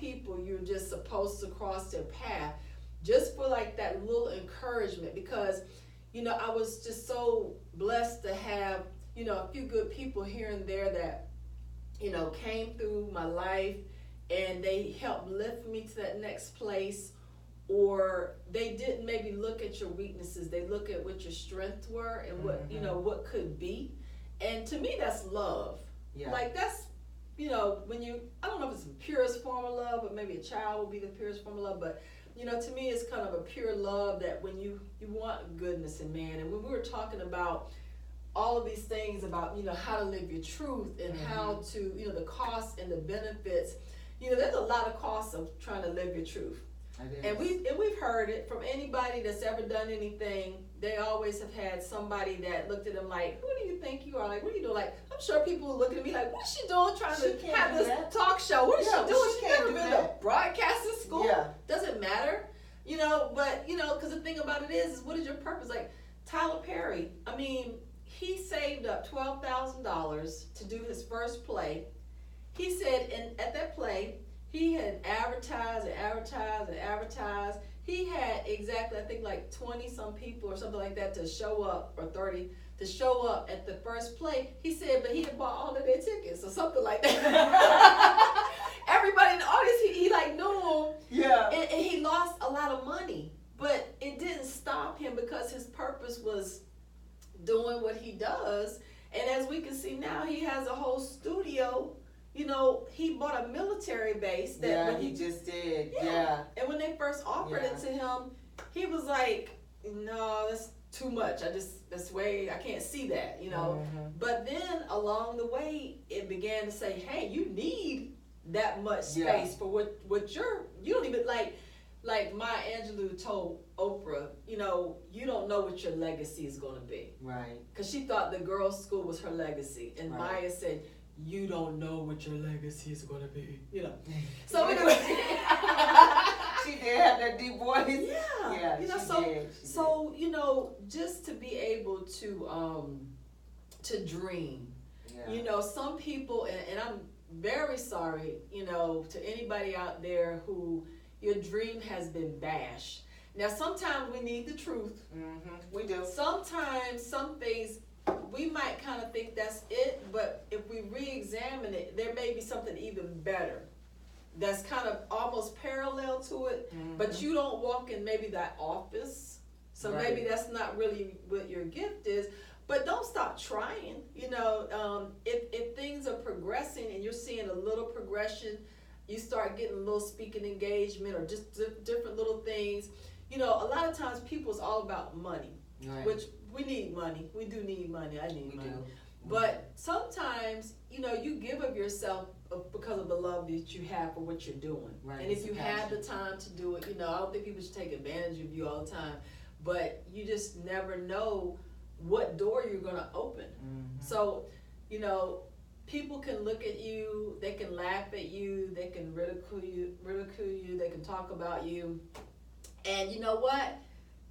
people you're just supposed to cross their path, just for like that little encouragement. Because, you know, I was just so blessed to have, you know, a few good people here and there that, you know, came through my life and they helped lift me to that next place. Or they didn't maybe look at your weaknesses, they look at what your strengths were and what, you know, what could be. And to me, that's love. Yeah. Like, that's, you know, when you, I don't know if it's the purest form of love, but maybe a child will be the purest form of love, but, you know, to me, it's kind of a pure love that when you want goodness in man. And when we were talking about all of these things about, you know, how to live your truth and how to, you know, the costs and the benefits, you know, there's a lot of costs of trying to live your truth. And we've heard it from anybody that's ever done anything. They always have had somebody that looked at them like, who do you think you are? Like, what are you doing? Like, I'm sure people will look at me like, what's she doing trying to have this talk show? What is she doing? She never been to broadcasting school. Yeah. Doesn't matter. You know, but, you know, because the thing about it is what is your purpose? Like, Tyler Perry, I mean, he saved up $12,000 to do his first play. He said, and at that play, he had advertised. He had exactly, I think, like 20 some people or something like that to show up, or 30 to show up at the first play. He said, but he had bought all of their tickets or something like that. Everybody in the audience, he like knew him. Yeah. And he lost a lot of money, but it didn't stop him because his purpose was doing what he does. And as we can see now, he has a whole studio. You know, he bought a military base. That when he just did. And when they first offered it to him, he was like, no, that's too much. That's way, I can't see that, you know. But then along the way, it began to say, hey, you need that much space for what you don't even, like Maya Angelou told Oprah, you know, you don't know what your legacy is going to be. Right. Because she thought the girls' school was her legacy. And Maya said, you don't know what your legacy is going to be, you know. So anyway, she did have that deep voice. Yeah, you know. So you know, just to be able to dream. Yeah. You know, some people, and I'm very sorry, you know, to anybody out there who your dream has been bashed. Now, sometimes we need the truth. We do. Sometimes some things, we might kind of think that's it, but if we re-examine it, there may be something even better that's kind of almost parallel to it, but you don't walk in maybe that office, so maybe that's not really what your gift is. But don't stop trying. You know, if things are progressing and you're seeing a little progression, you start getting a little speaking engagement or just different little things. You know, a lot of times people is all about money, which we need money. We do need money. I need money. But sometimes, you know, you give of yourself because of the love that you have for what you're doing. Right. And if you have the time to do it, you know, I don't think people should take advantage of you all the time. But you just never know what door you're going to open. So, you know, people can look at you, they can laugh at you, they can ridicule you, they can talk about you. And you know what?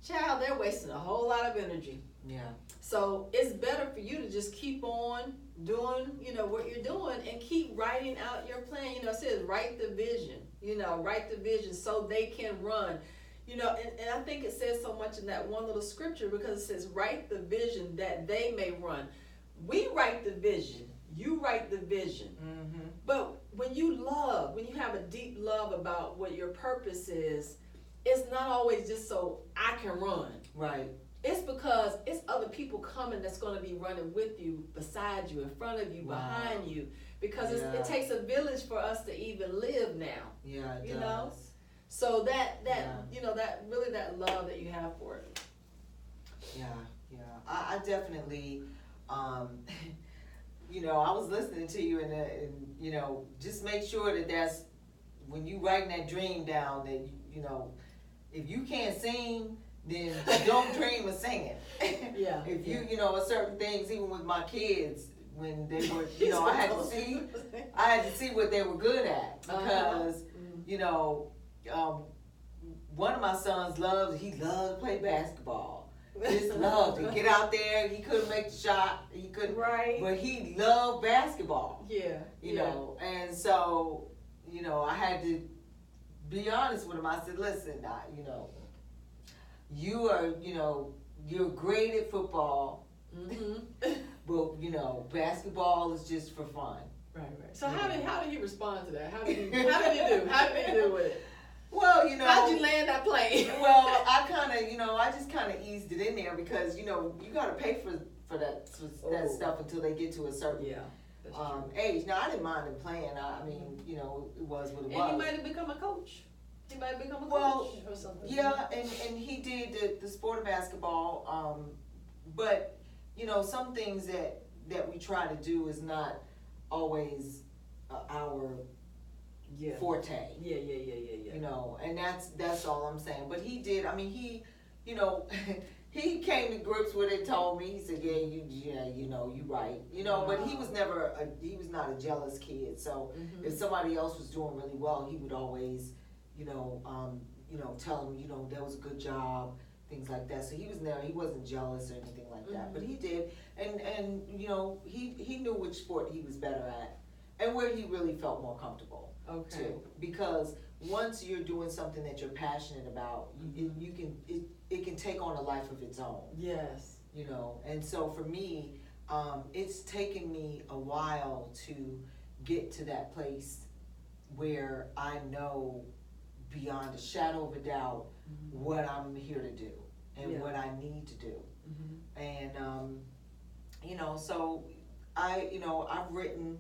Child, they're wasting a whole lot of energy. Yeah. So it's better for you to just keep on doing, you know, what you're doing and keep writing out your plan. You know, it says write the vision, you know, write the vision so they can run. You know, and I think it says so much in that one little scripture because it says write the vision that they may run. We write the vision. You write the vision. But when you have a deep love about what your purpose is, it's not always just so I can run. Right. It's because it's other people coming that's going to be running with you, beside you, in front of you, behind you. Because it takes a village for us to even live now. Yeah, it does. Know? So that you know, that really that love that you have for it. Yeah. I definitely, you know, I was listening to you and you know, just make sure that that's, when you writing that dream down, that, you know, if you can't sing, then don't dream of singing. Yeah. If you know, certain things, even with my kids, when they were, you know, I had to see what they were good at because, you know, one of my sons loved to play basketball. Just loved to get out there. He couldn't make the shot. He couldn't. Right. But he loved basketball. Yeah. You know, and so, you know, I had to be honest with him. I said, listen, you are, you're great at football, but basketball is just for fun. Right. So how did he respond to that? How did he do? How did he do with it? Well, how'd you land that plane? Well, I kind of, I just kind of eased it in there because, you got to pay for that stuff until they get to a certain age. Now, I didn't mind him playing. I mean, it was what it was. And he might have become a coach. He might become a coach or something. Yeah, and he did the sport of basketball. But, some things that we try to do is not always our forte. Yeah. And that's all I'm saying. But he did. I mean, he he came to grips with it. Told me, he said, you right. But he was he was not a jealous kid. So if somebody else was doing really well, he would always, tell him, that was a good job, things like that. So he wasn't jealous or anything like that. But he did, and he knew which sport he was better at, and where he really felt more comfortable. Okay. Too. Because once you're doing something that you're passionate about, it can take on a life of its own. Yes. And so for me, it's taken me a while to get to that place where I know beyond a shadow of a doubt what I'm here to do and what I need to do. And so I've written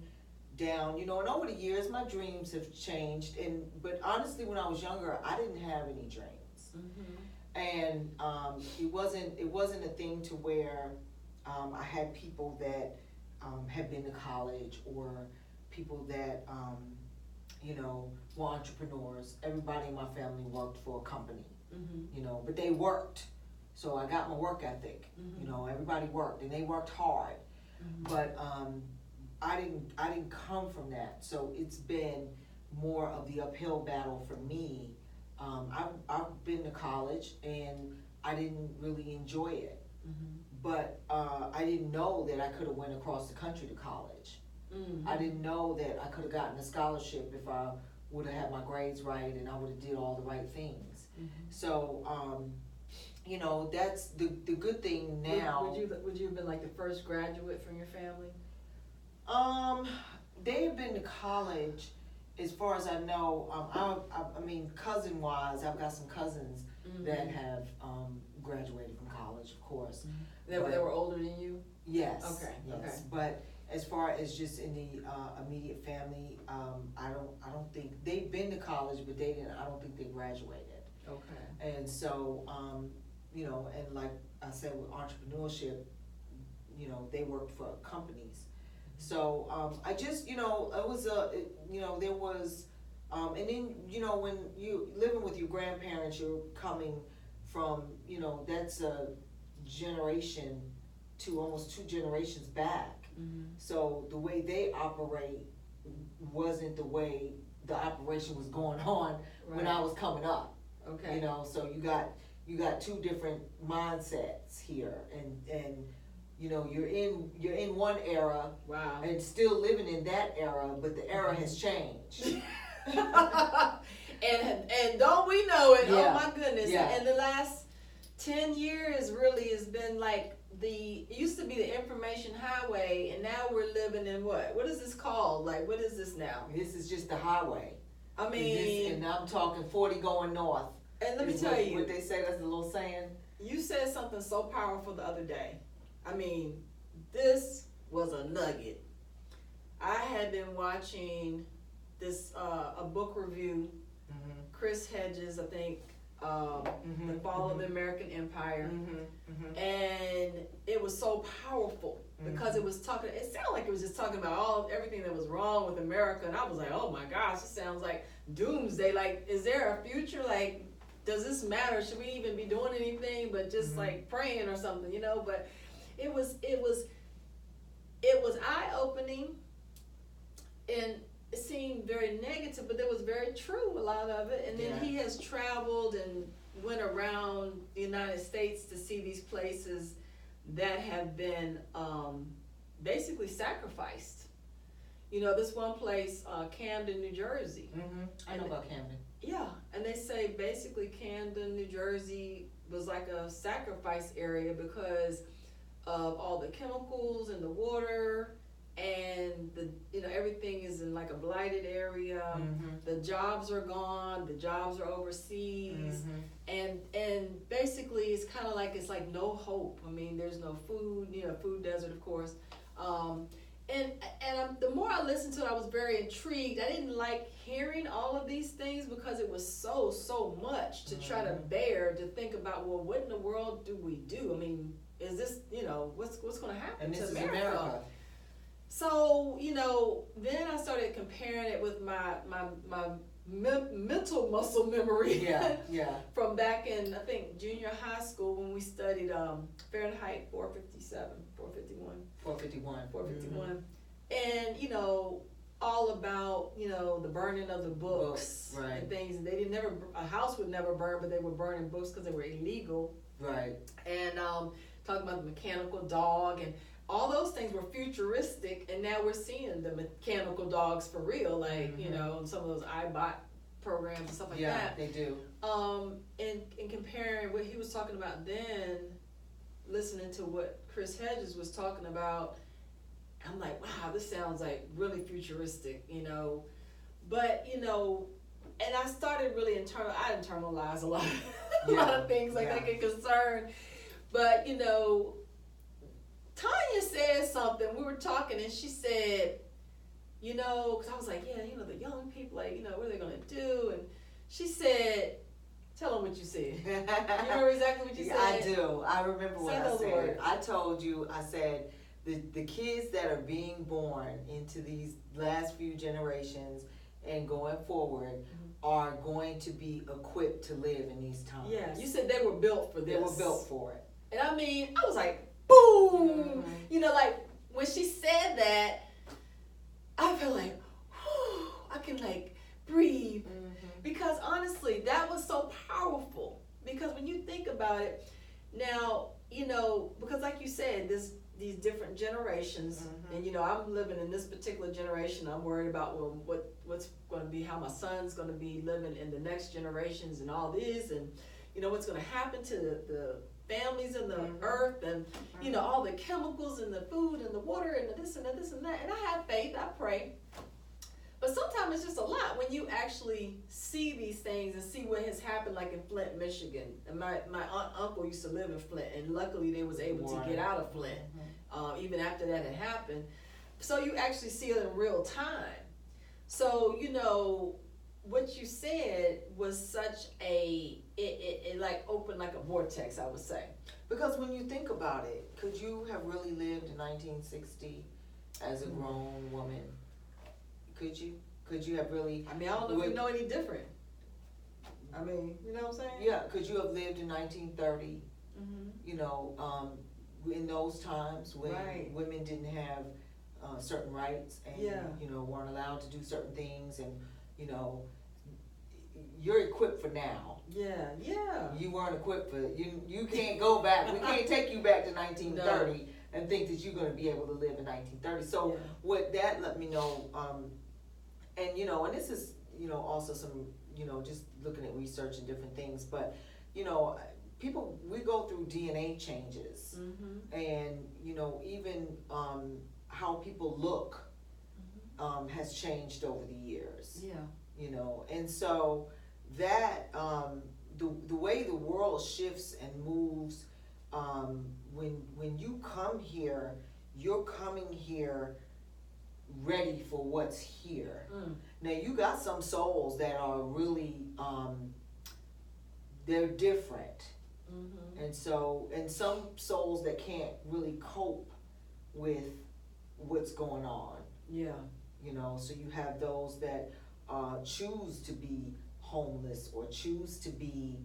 down, and over the years my dreams have changed, but honestly when I was younger I didn't have any dreams. And it wasn't a thing to where I had people that had been to college or people that were entrepreneurs. Everybody in my family worked for a company, but they worked. So I got my work ethic. Everybody worked and they worked hard. But I didn't come from that. So it's been more of the uphill battle for me. I've been to college and I didn't really enjoy it. But I didn't know that I could have went across the country to college. I didn't know that I could have gotten a scholarship if I would have had my grades right and I would have did all the right things. So, that's the good thing now. Would you have been like the first graduate from your family? They have been to college, as far as I know. I mean, cousin-wise, I've got some cousins that have graduated from college, of course. They were older than you? Yes. Okay. Yes. Okay. But as far as just in the immediate family, I don't think they've been to college, but I don't think they graduated. Okay. And so, and like I said, with entrepreneurship, they worked for companies. So I just, it was there was, and then when you living with your grandparents, you're coming from, that's a generation to almost 2 generations back. So the way they operate wasn't the way the operation was going on when I was coming up. Okay. So you got 2 different mindsets here, and you're in one era, and still living in that era, but the era has changed. and don't we know it? Yeah. Oh my goodness! Yeah. And the last 10 years really has been like it used to be the information highway, and now we're living in what? What is this called? Like, what is this now? This is just the highway. I mean, and I'm talking 40 going north. And let me tell you, what they say. That's a little saying. You said something so powerful the other day. I mean, this was a nugget. I had been watching this a book review. Chris Hedges, I think, The Fall of the American Empire, and it was so powerful because it sounded like it was just talking about everything that was wrong with America, and I was like, oh my gosh, it sounds like doomsday. Like, is there a future? Like, does this matter? Should we even be doing anything but just like praying or something, But it was eye-opening, and it seemed very negative, but it was very true, a lot of it. And then he has traveled and went around the United States to see these places that have been basically sacrificed. This one place, Camden, New Jersey. I know about Camden. Yeah, and they say basically Camden, New Jersey was like a sacrifice area because of all the chemicals in the water, and everything is in like a blighted area. The jobs are gone, the jobs are overseas, and basically it's kind of like, it's like no hope. I mean, there's no food, food desert, of course. The more I listened to it, I was very intrigued. I didn't like hearing all of these things because it was so much to try to bear, to think about, well, what in the world do we do? I mean, is this, what's going to happen And to this is America? America. So, then I started comparing it with my mental muscle memory. Yeah. From back in, I think, junior high school, when we studied Fahrenheit 451. And, all about, the burning of the books. Right. And things. A house would never burn, but they were burning books because they were illegal. Right. And talking about the mechanical dog, and all those things were futuristic, and now we're seeing the mechanical dogs for real, like, some of those iBot programs and stuff like that. Yeah, they do. And comparing what he was talking about then, listening to what Chris Hedges was talking about, I'm like, wow, this sounds like really futuristic, But, and I started really I internalized a lot, a lot of things like that get concerned. But, Tonya said something. We were talking, and she said, because I was like, the young people, like, what are they going to do? And she said, tell them what you said. You remember exactly what you said? I do. I remember what I said. Words. I told you, I said, the kids that are being born into these last few generations and going forward are going to be equipped to live in these times. Yeah, you said they were built for this. They were built for it. And I mean, I was like, boom! Like, when she said that, I felt like, whew, I can, like, breathe. Because, honestly, that was so powerful. Because when you think about it, now, because like you said, these different generations, and, I'm living in this particular generation. I'm worried about, well, what's going to be, how my son's going to be living in the next generations and all this, and, what's going to happen to the families and the earth, and all the chemicals and the food and the water and the this and the this and that. And I have faith, I pray, but sometimes it's just a lot when you actually see these things and see what has happened, like in Flint, Michigan. And my uncle used to live in Flint, and luckily they was able to get out of Flint even after that had happened. So you actually see it in real time. So what you said was such it like opened like a vortex, I would say. Because when you think about it, could you have really lived in 1960 as a grown woman? Could you? Could you have really? I mean, I don't know if we know any different. I mean, you know what I'm saying? Yeah, could you have lived in 1930? In those times when women didn't have certain rights and weren't allowed to do certain things, and you're equipped for now. Yeah. You weren't equipped for you can't go back. We can't take you back to 1930 and think that you're going to be able to live in 1930. So what that let me know, and this is also some just looking at research and different things, but people, we go through DNA changes, and even how people look has changed over the years. And so that the way the world shifts and moves, when you come here, you're coming here ready for what's here. Now you got some souls that are really they're different, and some souls that can't really cope with what's going on. So you have those that choose to be homeless or choose to be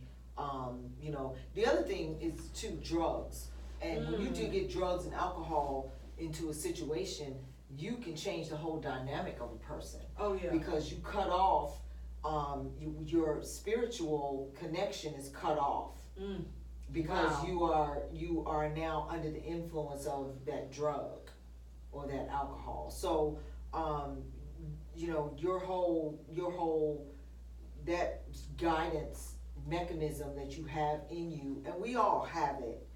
the other thing is too, drugs. And when you do get drugs and alcohol into a situation, you can change the whole dynamic of a person. Because you cut off your spiritual connection is cut off. Because you are now under the influence of that drug or that alcohol. So your whole that guidance mechanism that you have in you, and we all have it,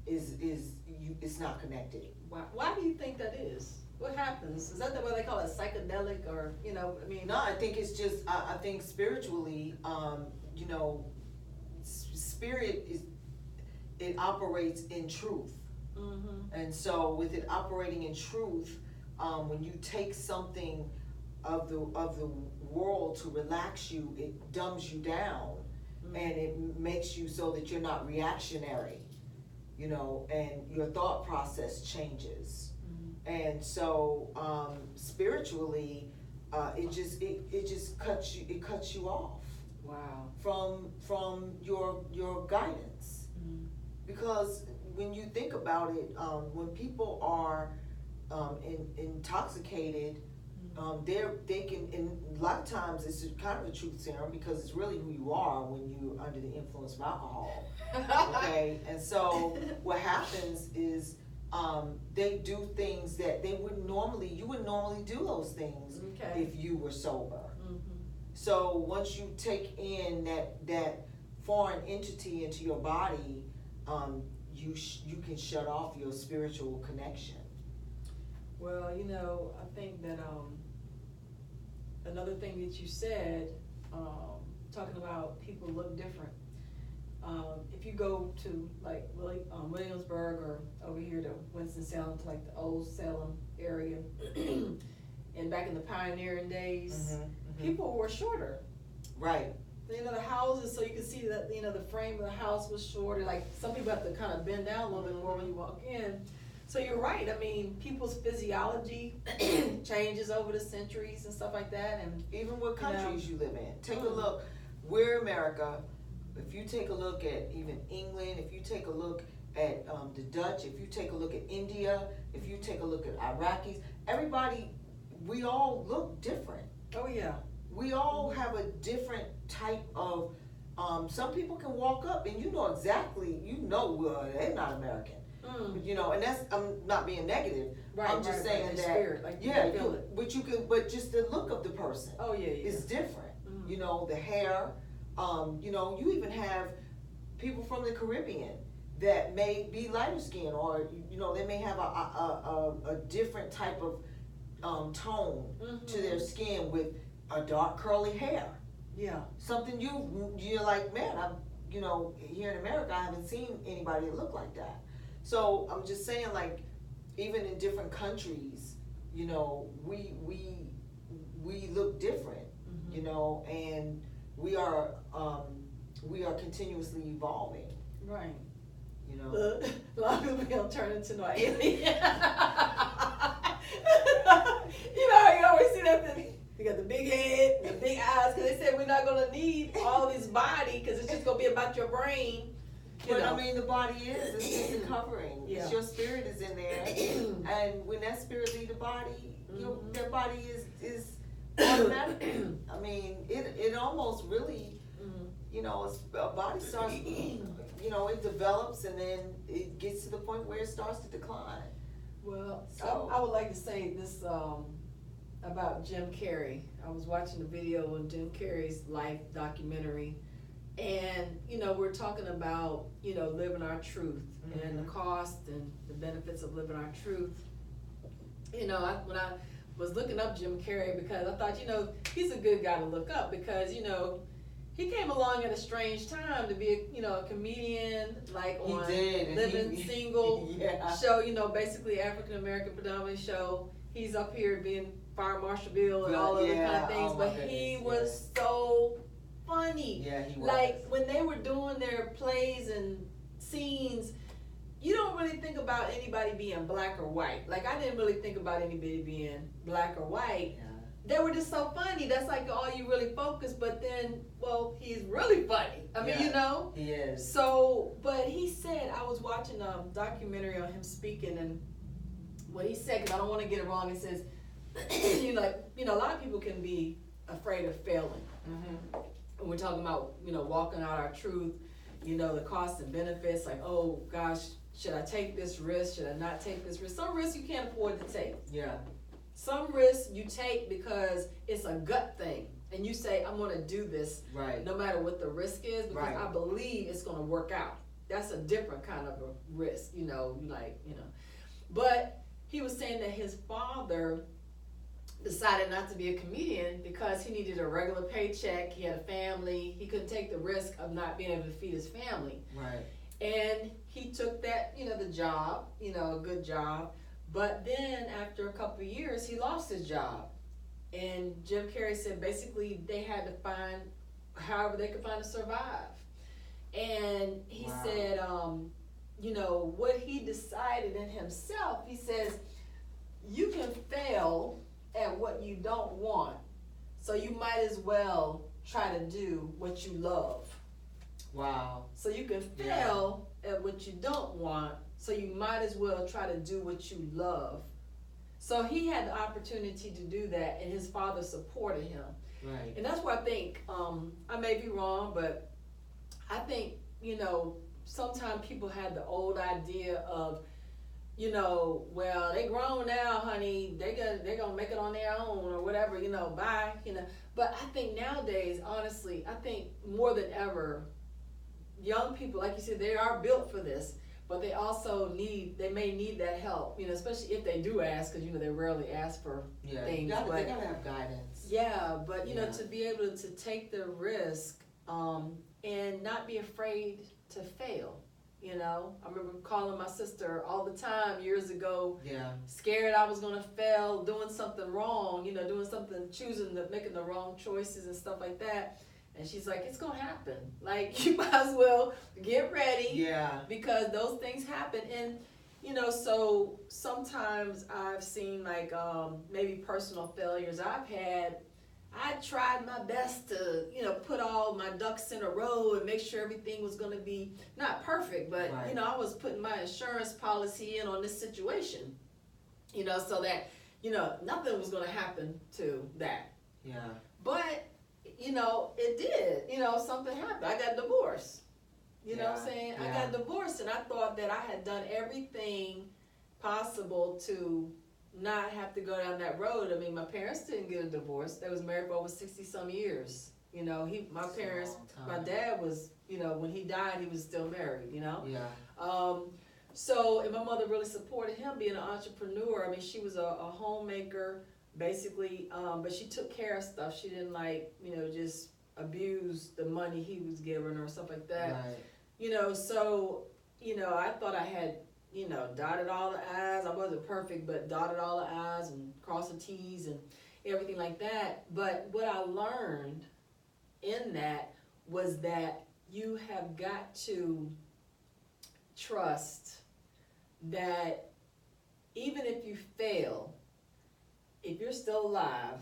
it's not connected. Why do you think that is? What happens? Is that the way they call it, psychedelic, or, you know, I mean? No, I think it's just, I think spiritually, you know, spirit it operates in truth. And so with it operating in truth, when you take something of the world to relax you, it dumbs you down, and it makes you so that you're not reactionary, you know, and your thought process changes. And so spiritually, it just cuts you off. Wow. From your guidance, because when you think about it, when people are intoxicated, they can, and a lot of times it's kind of a truth serum, because it's really who you are when you're under the influence of alcohol. Okay, and so what happens is they do things that you wouldn't normally do those things if you were sober. So once you take in that foreign entity into your body, you can shut off your spiritual connection. Well, you know, I think that another thing that you said, talking about people look different. If you go to like Williamsburg, or over here to Winston-Salem, to like the old Salem area, and back in the pioneering days, people were shorter. Right. You know, the houses, so you can see that, you know, the frame of the house was shorter. Like, some people have to kind of bend down a little bit more when you walk in. So you're right. I mean, people's physiology changes over the centuries and stuff like that. And even what countries you live in. Take a look. We're America. If you take a look at even England, if you take a look at the Dutch, if you take a look at India, if you take a look at Iraqis, everybody, we all look different. Oh, yeah. We all have a different type of, some people can walk up and you know exactly, they're not American. You know, and that's, I'm not being negative. Right, I'm just saying that, spirit, like, yeah, you feel it. but just the look of the person. Oh, yeah. Is different. You know, the hair, you know, you even have people from the Caribbean that may be lighter skin, or, you know, they may have a different type of tone to their skin with a dark curly hair. Yeah. Something you're like, man, you know, here in America, I haven't seen anybody that look like that. So I'm just saying, like, even in different countries, you know, we look different, you know, and we are continuously evolving. Right. You know. A lot of people don't turn into no alien. You know, you always see that thing. You got the big head, the big eyes, because they said we're not going to need all this body, because it's just going to be about your brain. But I mean, the body it's just a covering. Yeah. Your spirit is in there, and when that spirit leaves the body, that body is automatic. I mean, it almost really, you know, a body starts, you know, it develops, and then it gets to the point where it starts to decline. Well, so I would like to say this about Jim Carrey. I was watching a video on Jim Carrey's life documentary, and, you know, we're talking about, you know, living our truth and the cost and the benefits of living our truth. You know, when I was looking up Jim Carrey, because I thought, you know, he's a good guy to look up, because, you know, he came along at a strange time to be a comedian, like on Living Single show, you know, basically African American predominant show. He's up here being Fire Marshal Bill and all other kind of things, but he was so funny. Yeah, he was. Like, when they were doing their plays and scenes, you don't really think about anybody being black or white. Like, I didn't really think about anybody being black or white. Yeah. They were just so funny. That's like all you really focus. But then, well, he's really funny. I mean, you know. He is. So, but he said, I was watching a documentary on him speaking, and what he said, because I don't want to get it wrong, it says, you know, a lot of people can be afraid of failing. And we're talking about, you know, walking out our truth, you know, the costs and benefits, like, oh gosh, should I take this risk? Should I not take this risk? Some risks you can't afford to take. Yeah. Some risks you take because it's a gut thing. and you say, I'm gonna do this, right, no matter what the risk is, because right. I believe it's gonna work out. That's a different kind of a risk, But he was saying that his father decided not to be a comedian because he needed a regular paycheck. He had a family. He couldn't take the risk of not being able to feed his family. Right. And he took that, the job, a good job. But then after a couple of years, he lost his job. And Jim Carrey said basically they had to find however they could find to survive. And he said, what he decided in himself, he says, you can fail at what you don't want, so you might as well try to do what you love. Wow. So you can fail at what you don't want, so you might as well try to do what you love. So he had the opportunity to do that, and his father supported him. Right. And that's why I think, I may be wrong, but I think, sometimes people have the old idea of, well, they grown now, honey, they're gonna make it on their own or whatever, bye, But I think nowadays, honestly, I think more than ever, young people, like you said, they are built for this, but they also they may need that help, especially if they do ask, because, they rarely ask for things. They gotta have guidance. Yeah, but, to be able to take the risk, and not be afraid to fail. I remember calling my sister all the time years ago, scared I was going to fail, doing something wrong, making the wrong choices and stuff like that. And she's like, it's going to happen. Like, you might as well get ready. Yeah. Because those things happen. And, so sometimes I've seen like maybe personal failures I've had. I tried my best to, put all my ducks in a row and make sure everything was going to be not perfect, but, I was putting my insurance policy in on this situation, so that, nothing was going to happen to that. Yeah. But, it did, something happened. I got divorced. You know what I'm saying? I got divorced, and I thought that I had done everything possible to not have to go down that road. I mean, my parents didn't get a divorce. They was married for over 60-some years. My parents, my dad was, when he died, he was still married, Yeah. So, and my mother really supported him being an entrepreneur. I mean, she was a homemaker, basically, but she took care of stuff. She didn't just abuse the money he was giving her or stuff like that. Right. So, I thought I had, dotted all the I's. I wasn't perfect, but dotted all the I's and crossed the T's and everything like that. But what I learned in that was that you have got to trust that even if you fail, if you're still alive,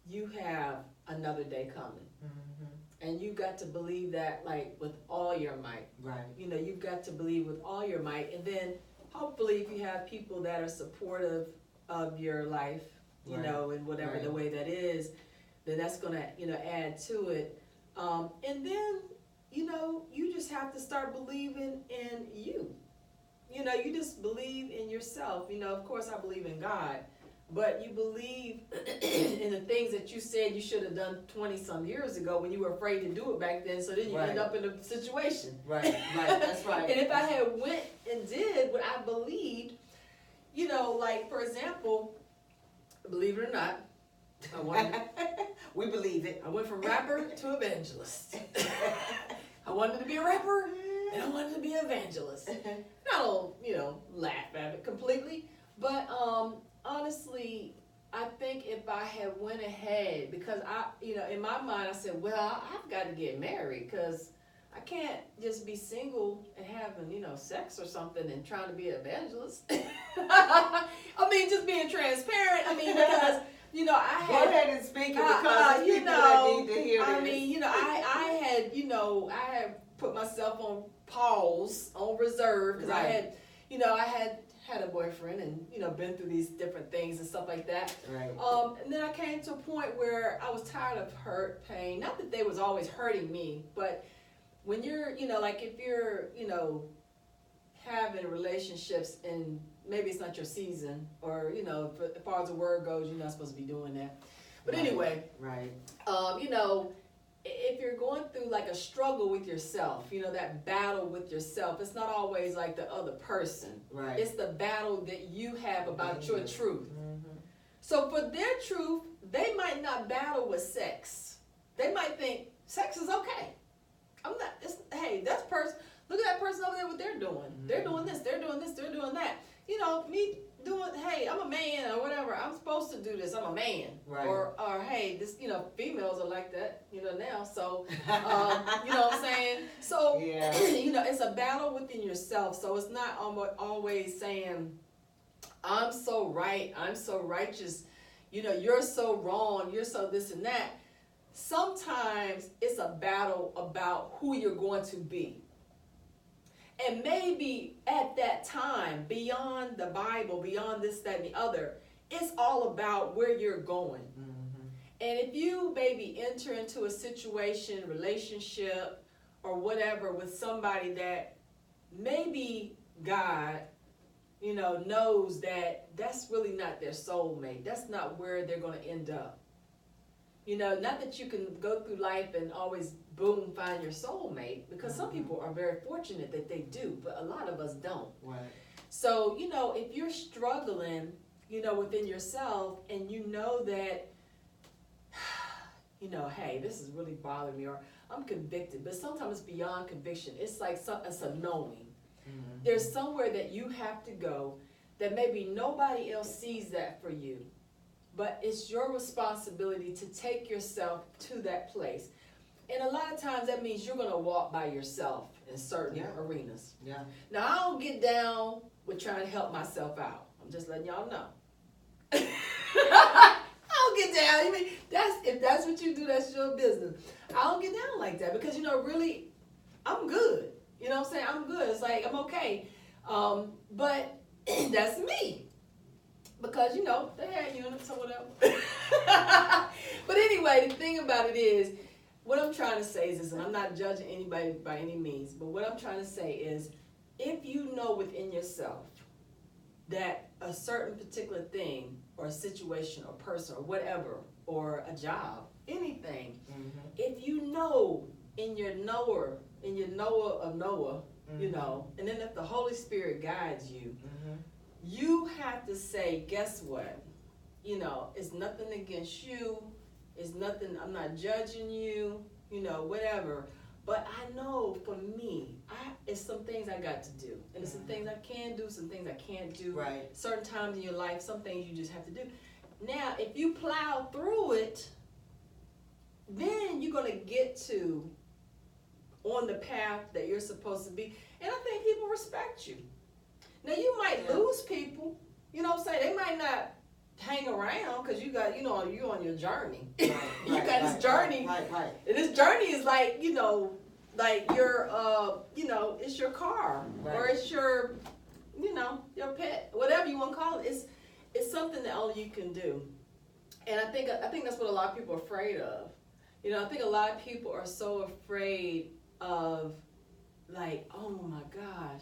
you have another day coming. Mm-hmm. And you've got to believe that, like, with all your might. Right. You've got to believe with all your might. And then hopefully if you have people that are supportive of your life, in whatever the way that is, then that's going to, add to it. And then, you just have to start believing in you. You just believe in yourself. Of course I believe in God, but you believe in the things that you said you should have done 20-some years ago when you were afraid to do it back then, so then you end up in a situation. Right, that's right. And if I had went and did what I believed, like, for example, believe it or not, we believe it. I went from rapper to evangelist. I wanted to be a rapper, and I wanted to be an evangelist. And I don't, laugh at it completely, but honestly, I think if I had went ahead, because I, in my mind, I said, well, I've got to get married, because I can't just be single and having, sex or something and trying to be an evangelist. I mean, just being transparent. I mean, because, I had... Go ahead and speak it, because people that need to hear this. I mean, I had put myself on pause, on reserve, because I had a boyfriend and, been through these different things and stuff like that. Right. And then I came to a point where I was tired of hurt, pain. Not that they was always hurting me, but when you're, like if you're, having relationships and maybe it's not your season, or, as far as the word goes, you're not supposed to be doing that. But anyway, right. You know, if you're going through like a struggle with yourself, you know, that battle with yourself, it's not always like the other person. Right. It's the battle that you have about your truth. Mm-hmm. So for their truth, they might not battle with sex. They might think sex is okay. I'm not, hey, that's person, look at that person over there, what they're doing. Mm-hmm. They're doing this, they're doing this, they're doing that. You know, me doing, hey, I'm a man or whatever, I'm supposed to do this, I'm a man. Right. Or hey, this, you know, females are like that, you know, now. So, you know what I'm saying? So, yeah. You know, it's a battle within yourself. So it's not always saying, I'm so right, I'm so righteous, you know, you're so wrong, you're so this and that. Sometimes it's a battle about who you're going to be. And maybe at that time, beyond the Bible, beyond this, that, and the other, it's all about where you're going. Mm-hmm. And if you maybe enter into a situation, relationship, or whatever with somebody that maybe God, you know, knows that that's really not their soulmate. That's not where they're going to end up. You know, not that you can go through life and always, boom, find your soulmate, because some people are very fortunate that they do, but a lot of us don't. Right. So, you know, if you're struggling, you know, within yourself, and you know that, you know, hey, this is really bothering me, or I'm convicted, but sometimes it's beyond conviction. It's like it's a knowing. Mm-hmm. There's somewhere that you have to go that maybe nobody else sees that for you. But it's your responsibility to take yourself to that place. And a lot of times that means you're going to walk by yourself in certain arenas. Yeah. Now, I don't get down with trying to help myself out. I'm just letting y'all know. I don't get down. I mean, if that's what you do, that's your business. I don't get down like that because, you know, really, I'm good. You know what I'm saying? I'm good. It's like, I'm okay. But that's me. Because, you know, they had units or whatever. But anyway, the thing about it is, what I'm trying to say is this, and I'm not judging anybody by any means, but what I'm trying to say is, if you know within yourself that a certain particular thing or a situation or person or whatever, or a job, anything, if you know in your knower of Noah, you know, and then if the Holy Spirit guides you, you have to say, guess what? You know, it's nothing against you. It's nothing, I'm not judging you, you know, whatever. But I know for me, it's some things I got to do. And it's some things I can do, some things I can't do. Right. Certain times in your life, some things you just have to do. Now, if you plow through it, then you're going to get to on the path that you're supposed to be. And I think people respect you. Now, you might lose people, you know what I'm saying? They might not hang around because you got, you know, you're on your journey. You got this journey. Right. And this journey is like, you know, like your, you know, it's your car or it's your, you know, your pet, whatever you want to call it. It's something that only you can do. And I think that's what a lot of people are afraid of. You know, I think a lot of people are so afraid of, like, oh my gosh,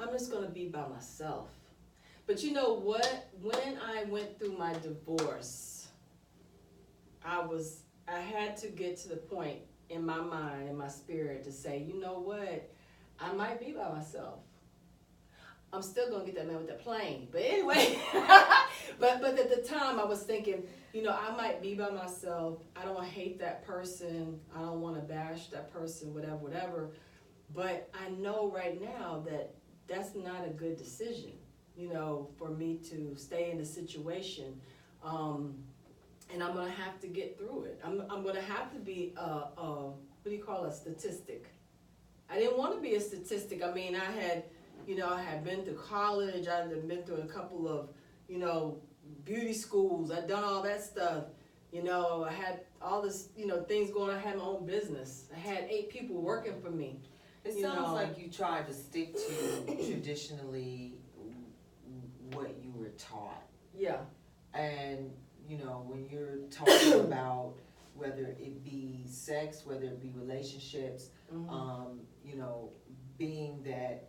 I'm just going to be by myself. But you know what? When I went through my divorce, I had to get to the point in my mind, in my spirit, to say, you know what? I might be by myself. I'm still going to get that man with the plane. But anyway, but at the time I was thinking, you know, I might be by myself. I don't hate that person. I don't want to bash that person, whatever. But I know right now that that's not a good decision, you know, for me to stay in the situation. And I'm going to have to get through it. I'm going to have to be a statistic. I didn't want to be a statistic. I mean, I had been through college. I had been through a couple of, you know, beauty schools. I'd done all that stuff. You know, I had all this, you know, things going on. I had my own business. I had 8 people working for me. It sounds like you tried to stick to traditionally what you were taught. Yeah. And, you know, when you're talking about whether it be sex, whether it be relationships, you know, being that,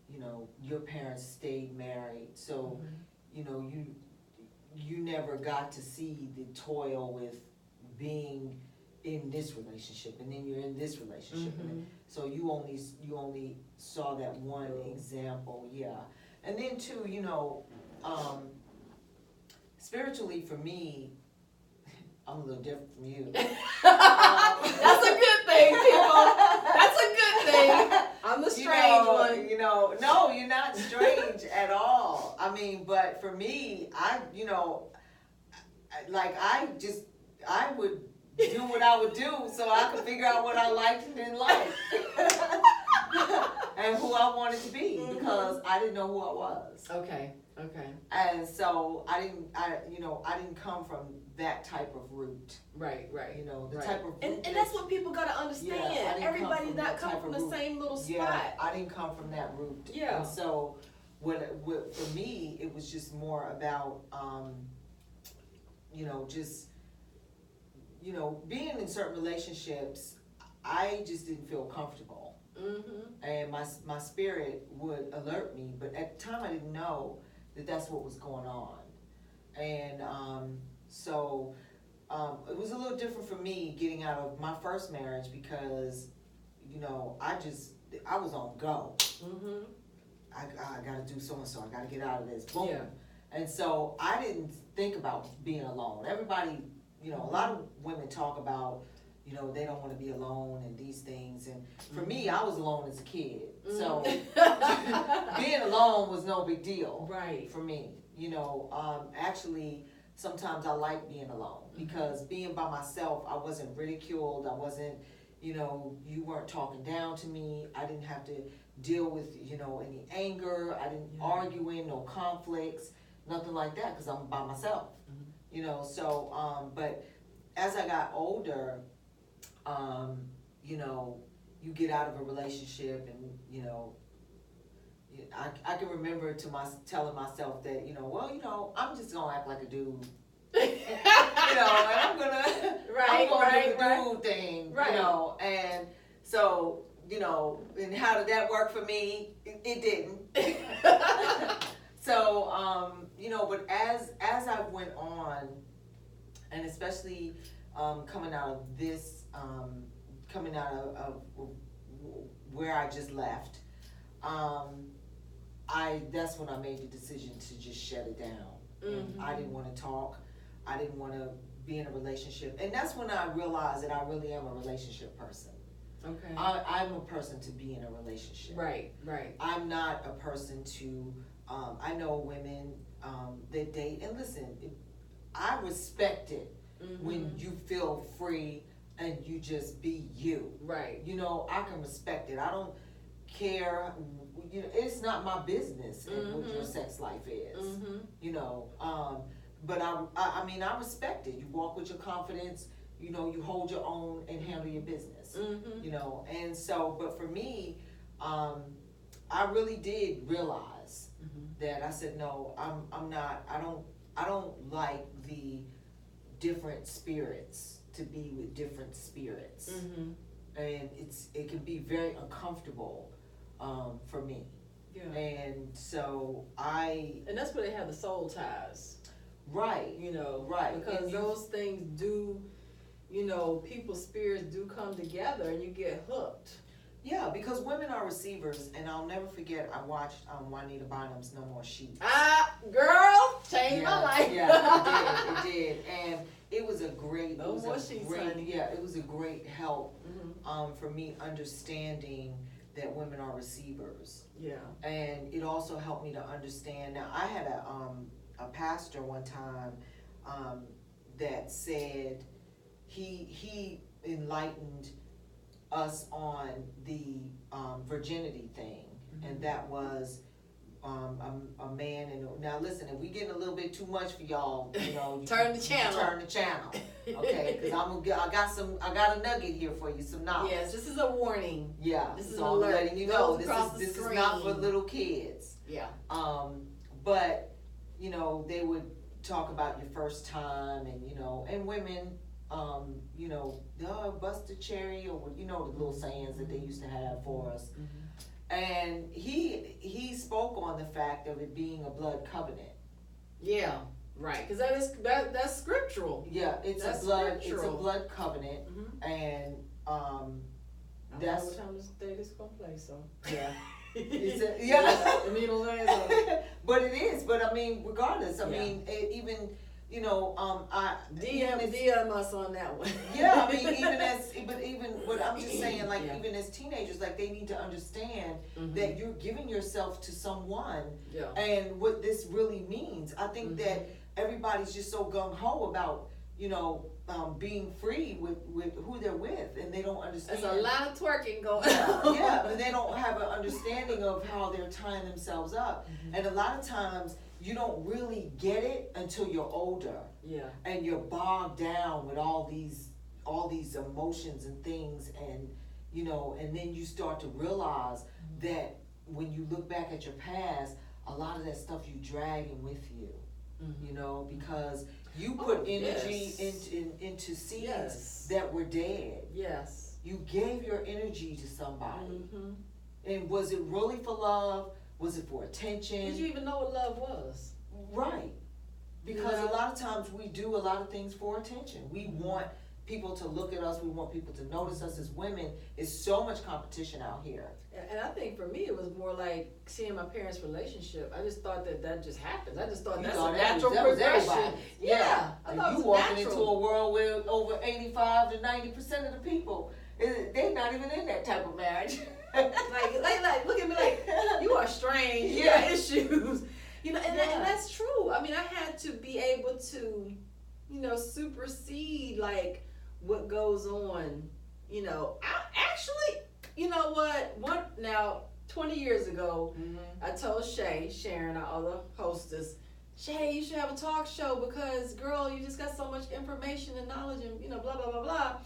you know, your parents stayed married. So, you know, you never got to see the toil with being in this relationship, and then you're in this relationship, and then, so you only saw that one example, yeah. And then too, spiritually for me, I'm a little different from you. That's a good thing, people. That's a good thing. I'm the strange one. No, you're not strange at all. I mean, but for me, I would do what I would do so I could figure out what I liked and didn't like. And who I wanted to be, because I didn't know who I was. Okay. And so I didn't come from that type of root. Right. The type of root. And that's what people gotta understand. Yeah, everybody's not coming from the same little spot. Yeah, I didn't come from that root. Yeah. And so what for me, it was just more about being in certain relationships, I just didn't feel comfortable. And my spirit would alert me, but at the time I didn't know that that's what was going on. And so it was a little different for me getting out of my first marriage, because I was on go. I gotta do so and so, I gotta get out of this, boom. Yeah. And so I didn't think about being alone. Everybody, a lot of women talk about, they don't want to be alone and these things. And for me, I was alone as a kid. So being alone was no big deal for me. Actually, sometimes I like being alone, because being by myself, I wasn't ridiculed. I wasn't, you weren't talking down to me. I didn't have to deal with, any anger. I didn't arguing, no conflicts, nothing like that, because I'm by myself. But as I got older, you get out of a relationship, and I can remember telling myself that I'm just gonna act like a dude, and I'm gonna do the dude thing, and so and how did that work for me? It didn't. So but as I went on, and especially coming out of this, coming out of where I just left, that's when I made the decision to just shut it down. And I didn't want to talk. I didn't want to be in a relationship, and that's when I realized that I really am a relationship person. Okay. I'm a person to be in a relationship. Right. I'm not a person to. I know women that date, and listen, I respect it when you feel free and you just be you. Right. I can respect it. I don't care. It's not my business what your sex life is. But I respect it. You walk with your confidence. You hold your own and handle your business. And so, but for me, I really did realize that I said, no, I'm not. I don't like the different spirits, to be with different spirits, and it can be very uncomfortable for me. Yeah. And so and that's where they have the soul ties. Right. Right. Because those things do, people's spirits do come together and you get hooked. Yeah, because women are receivers, and I'll never forget, I watched Juanita Bynum's No More Sheets. Girl, changed my life. Yeah, it did. And it was a great, it was a great help for me understanding that women are receivers. Yeah. And it also helped me to understand. Now, I had a pastor one time that said he enlightened us on the virginity thing, and that was a man. And now listen, if we getting a little bit too much for y'all, turn the channel, okay? Because I got a nugget here for you, some knowledge. Yes, this is a warning. Yeah, this is an alert. Letting you know this is not for little kids. Yeah. But they would talk about your first time, and women. Bust a cherry, or the little sayings that they used to have for us. And he spoke on the fact of it being a blood covenant. Yeah. Right, because that's scriptural. Yeah, it's That's a blood covenant, Mm-hmm. and I don't know what time this day this gonna play, so. yeah. Yeah. I mean, But it is. But I mean, regardless, I Yeah. mean, even I DM us on that one. yeah, I mean, but I'm just saying, like, Yeah. even as teenagers, like, they need to understand Mhm. that you're giving yourself to someone, Yeah. and what this really means. I think Mhm. that everybody's just so gung ho about, being free with who they're with, and they don't understand. There's a lot of twerking going Yeah, on. yeah, but they don't have an understanding of how they're tying themselves up. Mhm. And a lot of times, you don't really get it until you're older, Yeah. and you're bogged down with all these emotions and things, and and then you start to realize that when you look back at your past, a lot of that stuff you dragging with you, because you put energy yes. into seeds Yes. that were dead. Yes. You gave your energy to somebody. Mm-hmm. And was it really for love? Was it for attention? Did you even know what love was? Right. Because a lot of times we do a lot of things for attention. We want people to look at us. We want people to notice us as women. It's so much competition out here. And I think for me it was more like seeing my parents' relationship. I just thought that just happens. I just thought that's a natural progression. Everybody. Yeah. I And thought you it was walking natural. into a world where over 85 to 90% of the people, they're not even in that type of marriage. like, look at me like, you are strange. You Yeah. got issues. And that's true. I mean, I had to be able to, supersede like what goes on. I actually, you know what? Now, 20 years ago, I told Sharon, our other hostess, Shay, you should have a talk show because, girl, you just got so much information and knowledge and, blah, blah, blah, blah.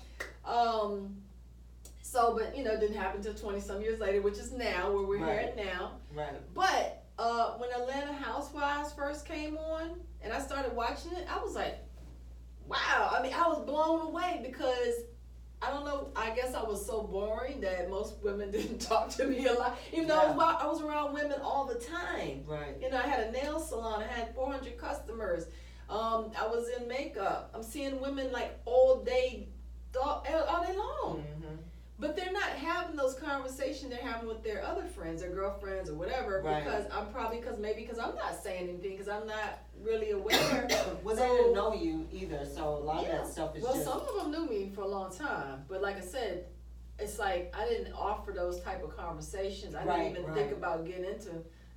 But, it didn't happen until 20-some years later, which is now, where we're here at now. Right. But when Atlanta Housewives first came on and I started watching it, I was like, wow. I mean, I was blown away because, I don't know, I guess I was so boring that most women didn't talk to me a lot. Even though I was around women all the time. Right. I had a nail salon. I had 400 customers. I was in makeup. I'm seeing women like all day long. Mm-hmm. But they're not having those conversations they're having with their other friends or girlfriends or whatever. Right. Because because I'm not saying anything because I'm not really aware. Well, they didn't know you either, so a lot of that stuff is just... some of them knew me for a long time. But like I said, it's like I didn't offer those type of conversations. I didn't even think about getting into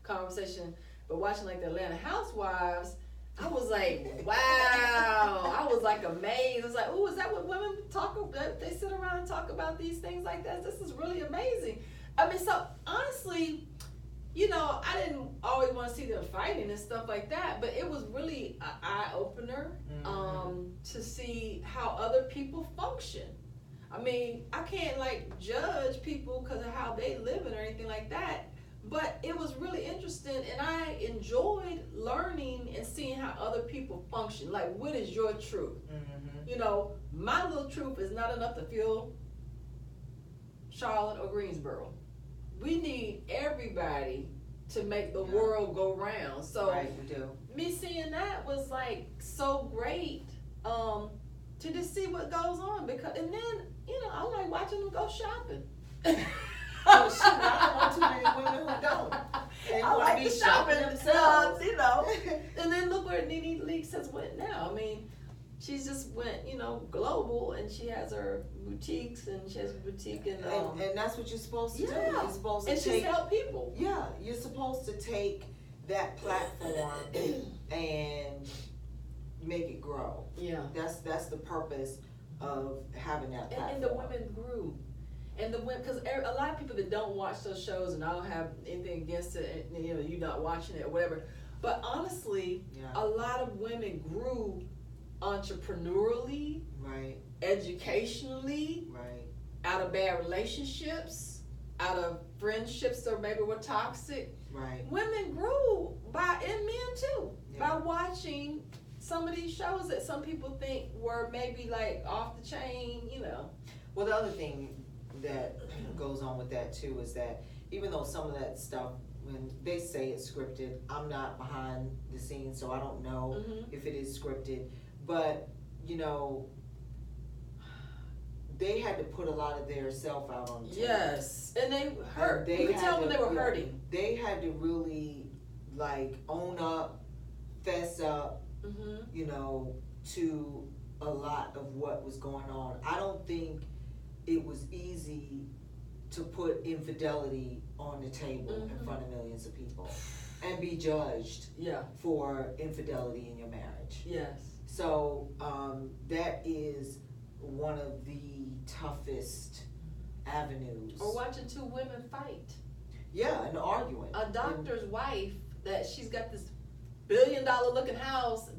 conversation. But watching like the Atlanta Housewives, I was like, wow. I was like amazed. I was like, oh, is that what women talk about? They sit around and talk about these things like that? This is really amazing. I mean, so honestly, I didn't always want to see them fighting and stuff like that, but it was really an eye-opener to see how other people function. I mean, I can't judge people because of how they live or anything like that. But it was really interesting, and I enjoyed learning and seeing how other people function. Like, what is your truth? Mm-hmm. My little truth is not enough to fill Charlotte or Greensboro. We need everybody to make the world go round. So, we do. Me seeing that was so great to just see what goes on. And then, I like watching them go shopping. Oh, shit, I don't know too many women who don't. They I like to be the shopping themselves. And then look where Nene Leakes has went now. I mean, she's just went, global, and she has her boutiques, and she has a boutique, and that's what you're supposed to do. Yeah. You're supposed to and she's helped people. Yeah, you're supposed to take that platform and make it grow. Yeah. That's the purpose of having that platform. And the women grew. And the women, because a lot of people that don't watch those shows, and I don't have anything against it, and, you're not watching it or whatever. But honestly, a lot of women grew entrepreneurially, right, educationally, right, out of bad relationships, out of friendships that maybe were toxic. right. Women grew and men too, by watching some of these shows that some people think were maybe off the chain, Well, the other thing that goes on with that too is that even though some of that stuff when they say it's scripted. I'm not behind the scenes, so I don't know if it is scripted. But, you know, they had to put a lot of their self out on the table. Yes, and they hurt. You could tell when they were hurting. They had to really, like, own up, fess up, you know, to a lot of what was going on. I don't think it was easy to put infidelity on the table in front of millions of people and be judged for infidelity in your marriage. Yes. So that is one of the toughest avenues. Or watching two women fight. Yeah, and arguing. A doctor's wife that she's got this $1 billion looking house,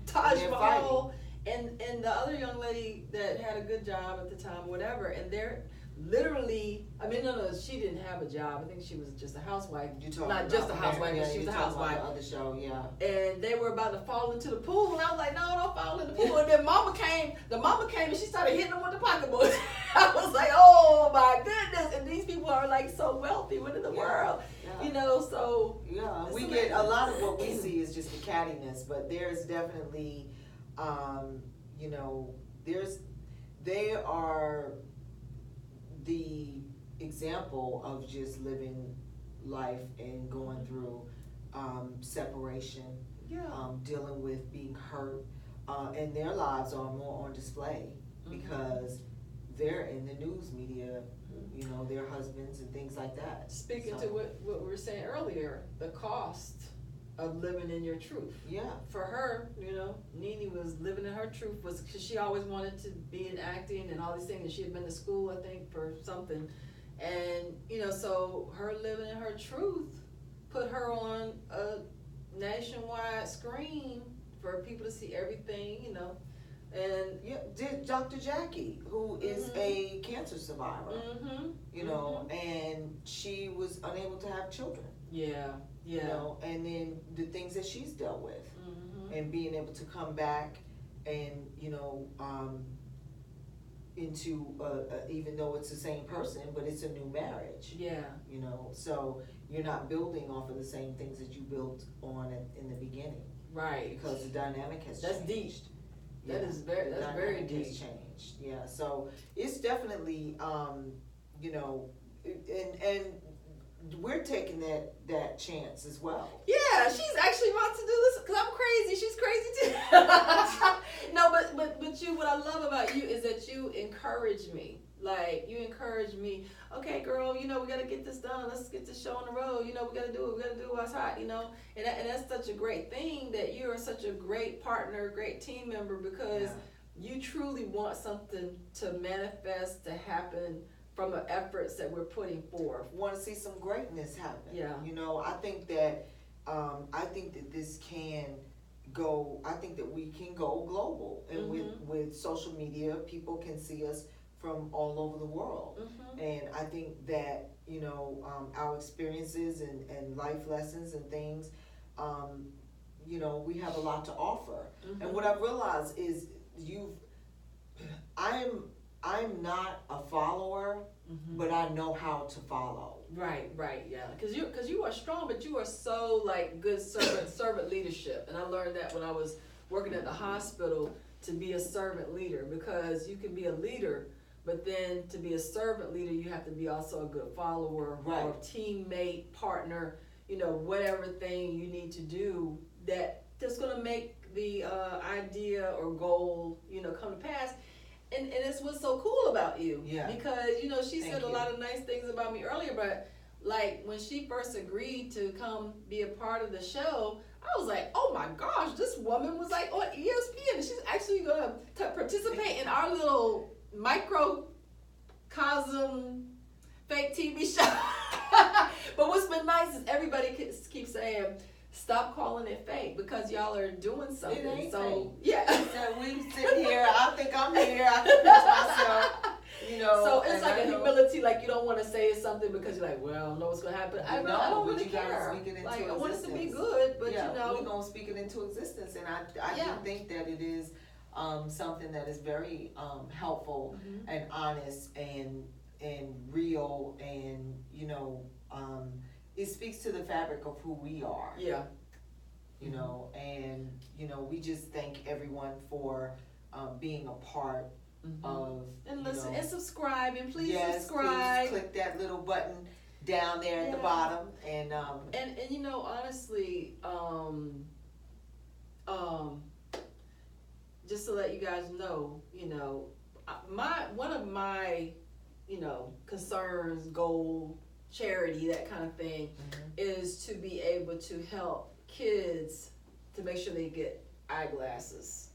Taj Mahal, and the other young lady that had a good job at the time, whatever, and they're literally, I mean, no, she didn't have a job. I think she was just a housewife. Not just a housewife, but she was a housewife. The other show, yeah. And they were about to fall into the pool, and I was like, no, don't fall in the pool. And then the mama came, and she started hitting them with the pocketbook. I was like, oh my goodness. And these people are like so wealthy. What in the world? Yeah. You know, so. Yeah, we get a lot of what we see is just the cattiness, but there's definitely, you know, they are the example of just living life and going through separation, dealing with being hurt, and their lives are more on display because they're in the news media, you know, their husbands and things like that. Speaking to what we were saying earlier, the cost of living in your truth. Yeah. For her, you know, Nene was living in her truth was because she always wanted to be in acting and all these things, and she had been to school, I think, for something. And, you know, so her living in her truth put her on a nationwide screen for people to see everything, you know. And did Dr. Jackie, who is a cancer survivor, you know, and she was unable to have children. Yeah. You know, and then the things that she's dealt with, and being able to come back and, you know, into even though it's the same person, but it's a new marriage. Yeah. You know, so you're not building off of the same things that you built on in the beginning. Right. Because the dynamic has changed. That's deep. That's very deep. Has changed. Yeah. So it's definitely, you know, and we're taking that chance as well. Yeah, she's actually about to do this because I'm crazy. She's crazy too. No, but you. What I love about you is that you encourage me. Like, you encourage me. Okay, girl. You know, we gotta get this done. Let's get this show on the road. You know, we gotta do it. We gotta do what's hot. You know, and that's such a great thing that you are such a great partner, great team member because you truly want something to manifest, to happen from the efforts that we're putting forth. Want to see some greatness happen. Yeah. You know, I think that this can go. I think that we can go global, and with social media, people can see us from all over the world. And I think that, you know, our experiences and life lessons and things, you know, we have a lot to offer. And what I've realized is I'm not a follower, but I know how to follow. Right, yeah. Because you are strong, but you are so like good servant leadership. And I learned that when I was working at the hospital, to be a servant leader, because you can be a leader, but then to be a servant leader, you have to be also a good follower or teammate, partner, you know, whatever thing you need to do that's going to make the idea or goal, you know, come to pass. And it's what's so cool about you. Yeah. Because, you know, she said a lot of nice things about me earlier, but like when she first agreed to come be a part of the show, I was like, oh my gosh, this woman was like on ESPN and she's actually going to participate in our little microcosm fake TV show. But what's been nice is everybody keeps saying, stop calling it fake because y'all are doing something. It ain't so fake. Yeah. So we sit here. I think I'm here. I can pinch myself. You know. So it's like a humility. Like you don't want to say something because you're like, well, I know what's gonna happen. I don't really care. Like I want it to be good, but you know, we're gonna speak it into existence. And I do think that it is something that is very helpful and honest and real and you know it speaks to the fabric of who we are. Yeah. You know, and you know, we just thank everyone for being a part of. And listen, know, and subscribe, and please yes, subscribe. Please click that little button down there at the bottom, and you know, honestly, just to let you guys know, you know, one of my, you know, concerns, goal, charity, that kind of thing, is to be able to help kids to make sure they get eyeglasses.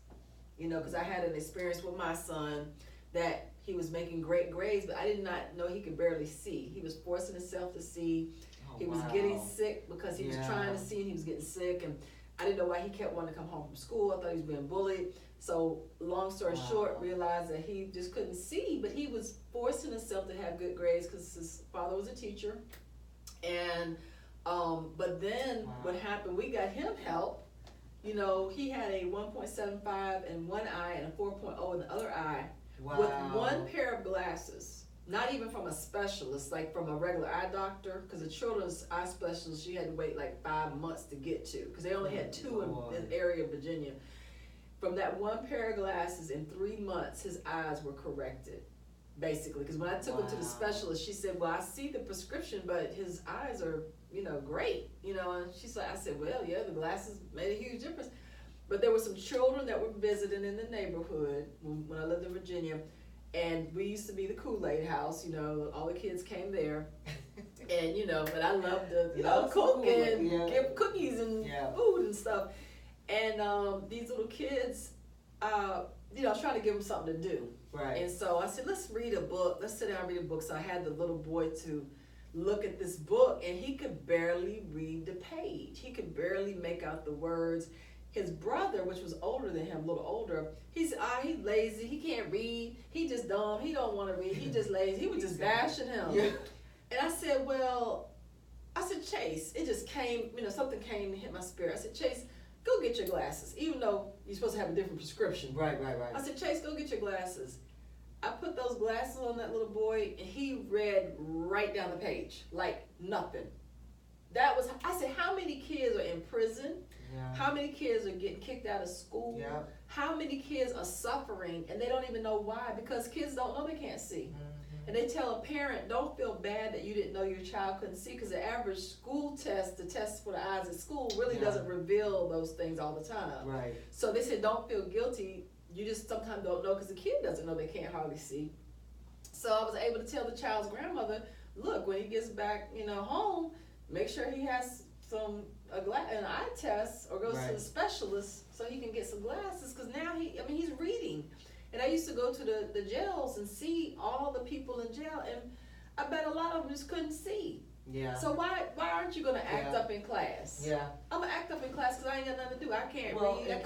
You know, because I had an experience with my son that he was making great grades, but I did not know he could barely see. He was forcing himself to see. He was getting sick because he was trying to see, and he was getting sick, and I didn't know why he kept wanting to come home from school. I thought he was being bullied. So long story short, realized that he just couldn't see, but he was forcing himself to have good grades because his father was a teacher. And but then what happened, we got him help. You know, he had a 1.75 in one eye and a 4.0 in the other eye with one pair of glasses. Not even from a specialist, like from a regular eye doctor, because a children's eye specialist, you had to wait like 5 months to get to, because they only had two in the area of Virginia. From that one pair of glasses, in 3 months, his eyes were corrected, basically. Because when I took him to the specialist, she said, well, I see the prescription, but his eyes are, you know, great. You know, and I said, well, yeah, the glasses made a huge difference. But there were some children that were visiting in the neighborhood when I lived in Virginia. And we used to be the Kool-Aid house, you know, all the kids came there. And, you know, but I loved to, you know, cook and give cookies and food and stuff. And these little kids, you know, I was trying to give them something to do. Right. And so I said, let's read a book. Let's sit down and read a book. So I had the little boy to look at this book, and he could barely read the page. He could barely make out the words. His brother, which was older than him, a little older, he's lazy, he can't read, he just dumb, he don't want to read, he just lazy. He was just bashing him. Yeah. And I said, Chase, it just came, you know, something came and hit my spirit. I said, Chase, go get your glasses, even though you're supposed to have a different prescription. Right. I said, Chase, go get your glasses. I put those glasses on that little boy, and he read right down the page, like nothing. I said, how many kids are in prison? Yeah. How many kids are getting kicked out of school? Yeah. How many kids are suffering and they don't even know why? Because kids don't know they can't see. And they tell a parent, don't feel bad that you didn't know your child couldn't see, because the average school test, the test for the eyes at school, really doesn't reveal those things all the time. Right. So they said, don't feel guilty. You just sometimes don't know because the kid doesn't know they can't hardly see. So I was able to tell the child's grandmother, look, when he gets back, you know, home, make sure he has an eye test or goes to the specialist so he can get some glasses, because now he's reading. And I used to go to the jails and see all the people in jail, and I bet a lot of them just couldn't see. Yeah. So why aren't you gonna act up in class? Yeah. I'm gonna act up in class because I ain't got nothing to do. I can't read. It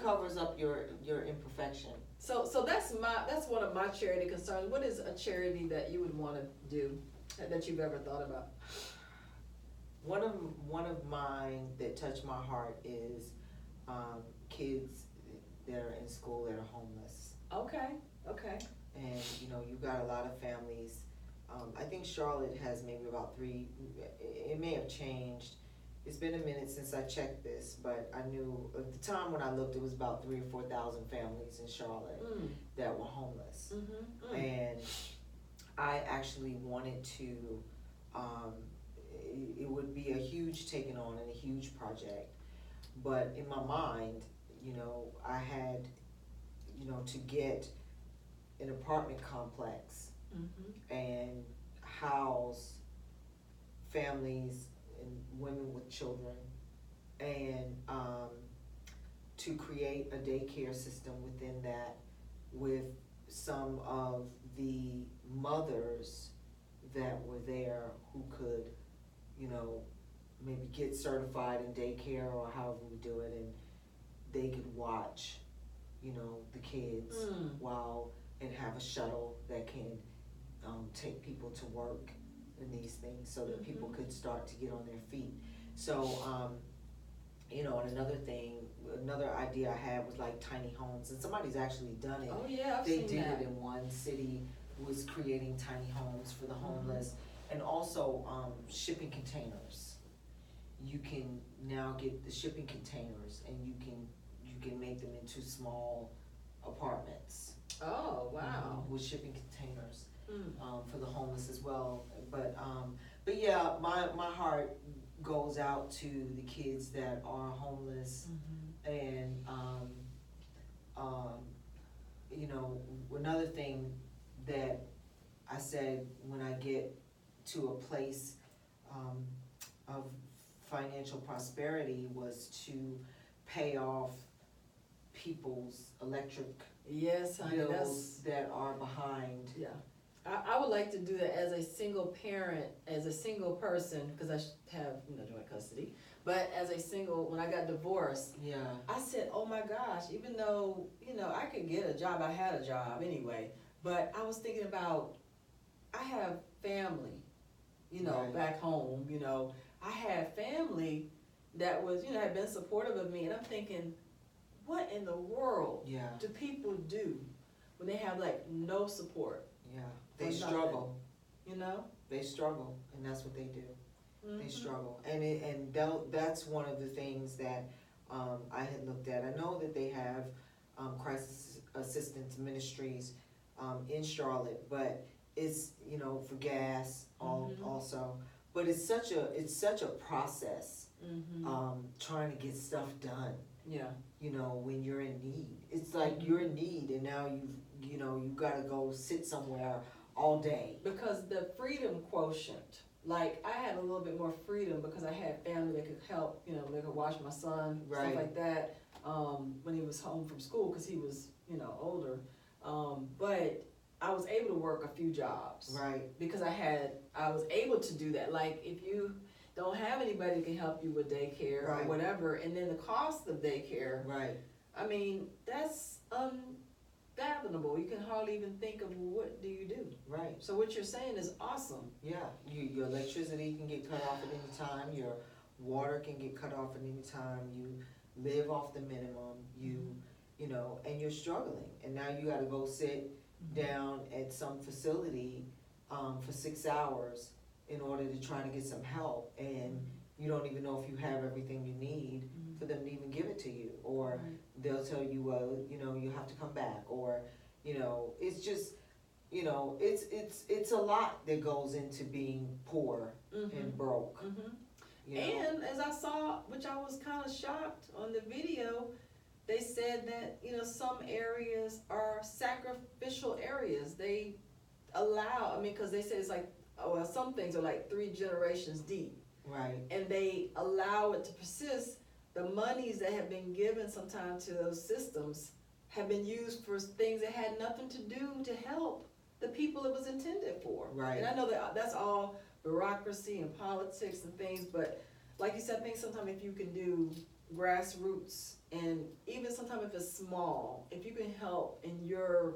covers up your imperfection. So that's one of my charity concerns. What is a charity that you would want to do that you've ever thought about? One of mine that touched my heart is kids that are in school that are homeless. Okay. And you know, you've got a lot of families. I think Charlotte has maybe about 3. It may have changed. It's been a minute since I checked this, but I knew at the time when I looked, it was about 3,000 or 4,000 families in Charlotte that were homeless. And I actually wanted to. It would be a huge taking on and a huge project, but in my mind, you know, I had, you know, to get an apartment complex and house families and women with children, and to create a daycare system within that with some of the mothers that were there who could, you know, maybe get certified in daycare or however we do it, and they could watch, you know, the kids and have a shuttle that can take people to work and these things, so that people could start to get on their feet. So, you know, and another idea I had was like tiny homes, and somebody's actually done it. Oh yeah, They did it in one city, was creating tiny homes for the homeless. And also, shipping containers. You can now get the shipping containers, and you can make them into small apartments. Oh, wow. With shipping containers. Mm. For the homeless as well. But yeah, my heart goes out to the kids that are homeless, and you know, another thing that I said when I get to a place of financial prosperity was to pay off people's electric Yes, honey, bills that are behind. Yeah. I would like to do that as a single parent, as a single person, because I have, joint custody. But as a single, when I got divorced, Yeah. I said, oh my gosh, even though, I could get a job, I had a job anyway, but I was thinking about, I have family, Right. back home, I had family that was, had been supportive of me, and I'm thinking, what in the world Yeah. do people do when they have like no support? Yeah. They Or struggle. nothing, They struggle, and that's what they do. They Mhm. struggle, and that's one of the things that I had looked at. I know that they have crisis assistance ministries in Charlotte, but it's for gas Mhm. also. But it's such a process trying to get stuff done. Yeah. When you're in need, it's like you're in need, and now you've got to go sit somewhere all day. Because the freedom quotient, like I had a little bit more freedom because I had family that could help, they could watch my son, Right. stuff like that, when he was home from school because he was, older. But I was able to work a few jobs. Right. Because I was able to do that. Like if you don't have anybody that can help you with daycare Right. or whatever, and then the cost of daycare, Right. I mean, that's unfathomable. You can hardly even think of what do you do. Right. So what you're saying is awesome. Yeah, your electricity can get cut off at any time, your water can get cut off at any time, you live off the minimum, and you're struggling, and now you gotta go sit down at some facility, for 6 hours in order to try to get some help, and you don't even know if you have everything you need for them to even give it to you, or Right. they'll tell you, well, you have to come back, or, it's just, it's a lot that goes into being poor and broke. And as I saw, which I was kind of shocked on the video, they said that, some areas are sacrificial areas. They allow, because they say it's like, some things are like 3 generations deep. Right. And they allow it to persist. The monies that have been given sometimes to those systems have been used for things that had nothing to do to help the people it was intended for. Right. And I know that that's all bureaucracy and politics and things, but like you said, I think sometimes if you can do grassroots, and even sometimes if it's small, if you can help in your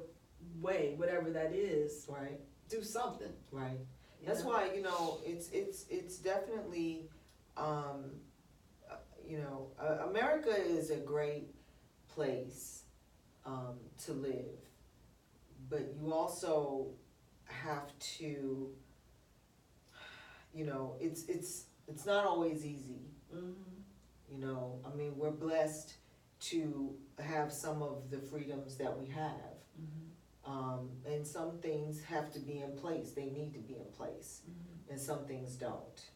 way, whatever that is, Right. do something. Right. That's why, it's definitely, America is a great place to live, but you also have to, it's not always easy. We're blessed to have some of the freedoms that we have. And some things have to be in place, they need to be in place, and some things don't.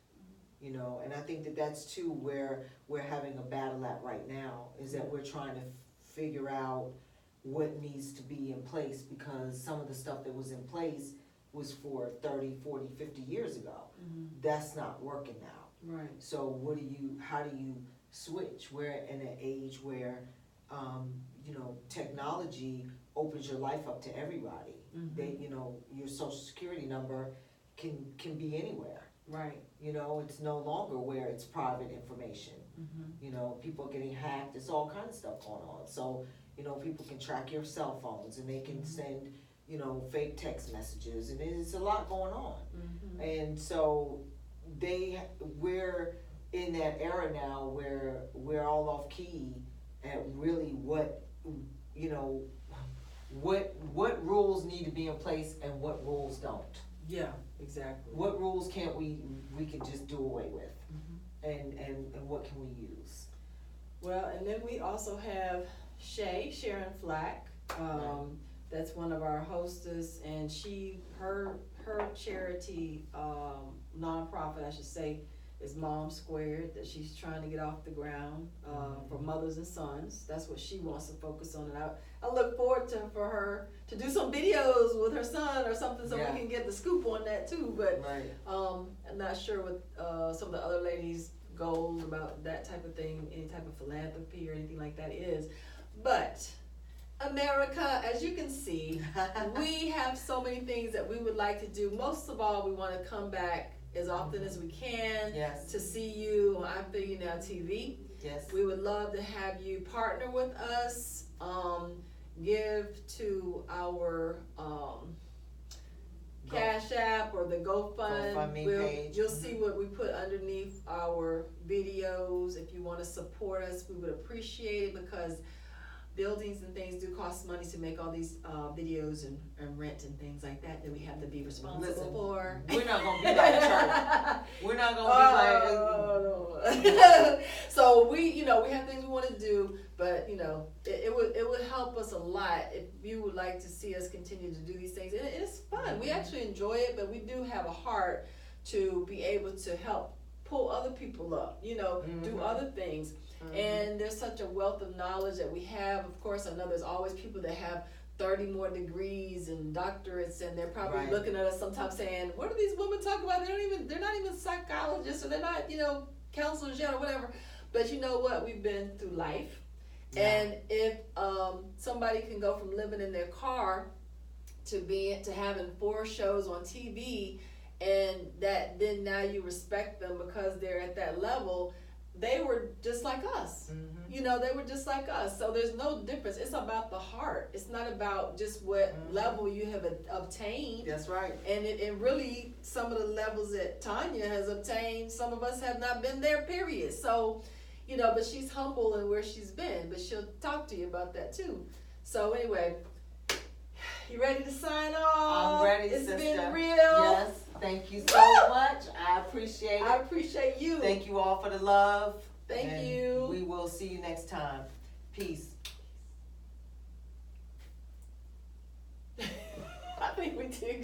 And I think that that's too where we're having a battle at right now, is that we're trying to figure out what needs to be in place, because some of the stuff that was in place was for 30, 40, 50 years ago. That's not working now. Right. So how do you switch? We're in an age where, technology opens your life up to everybody. They, your social security number can be anywhere. Right. It's no longer where it's private information. People are getting hacked, there's all kinds of stuff going on. So, people can track your cell phones, and they can send, fake text messages, and there's a lot going on. And so we're in that era now where we're all off key at really what rules need to be in place and what rules don't. Yeah, exactly. What rules can't we can just do away with? Mm-hmm. And what can we use? Well, and then we also have Sharon Flack. Right. That's one of our hostess, and her charity nonprofit, I should say, is Mom Squared, that she's trying to get off the ground for mothers and sons. That's what she wants to focus on, and I look forward for her to do some videos with her son or something, so we can get the scoop on that too. But I'm not sure what some of the other ladies' goals about that type of thing, any type of philanthropy or anything like that is. But America, as you can see, we have so many things that we would like to do. Most of all, we want to come back as often as we can to see you on Ifelunow TV. Yes. We would love to have you partner with us, give to our Cash App or the GoFundMe page. You'll see what we put underneath our videos. If you want to support us, we would appreciate it, because buildings and things do cost money to make all these videos and rent and things like that we have to be responsible for. We're not going to be like church. We're not going to be like... No. So we have things we want to do, but it would help us a lot if you would like to see us continue to do these things. And it's fun. We actually enjoy it, but we do have a heart to be able to help pull other people up, do other things. And there's such a wealth of knowledge that we have. Of course, I know there's always people that have 30 more degrees and doctorates, and they're probably looking at us sometimes saying, what are these women talking about? They're not even psychologists, or they're not, counselors yet, or whatever. But you know what? We've been through life. Yeah. And if somebody can go from living in their car to having 4 shows on TV, and that then now you respect them because they're at that level, they were just like us. They were just like us. So there's no difference. It's about the heart. It's not about just what level you have obtained. That's right. And it really, some of the levels that Tonya has obtained, some of us have not been there, period. So, but she's humble in where she's been, but she'll talk to you about that too. So anyway, you ready to sign off? I'm ready, sister. It's been real. Yes. Thank you so much. I appreciate it. I appreciate you. Thank you all for the love. Thank you. We will see you next time. Peace.